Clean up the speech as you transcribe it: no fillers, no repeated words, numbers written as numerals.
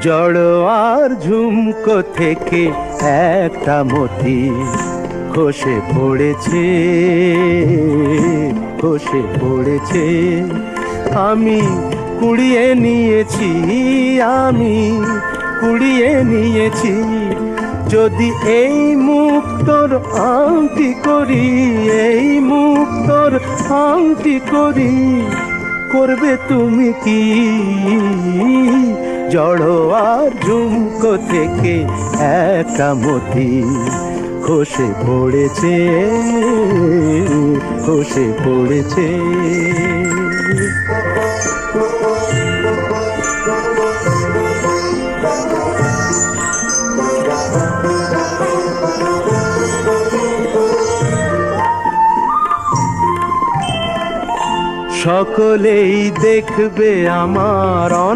জড়োয়ার ঝুমকো থেকে একটা মতি খসে পড়েছে, খসে পড়েছে। আমি কুড়িয়ে নিয়েছি, আমি কুড়িয়ে নিয়েছি। যদি এই মুক্তোর আংটি করি, এই মুক্তোর আংটি করি, করবে তুমি কি? জড়োয়ার ঝুমকো থেকে একটা মতি খসে পড়েছে, খসে পড়েছে। সকলেই দেখবে আমার অনা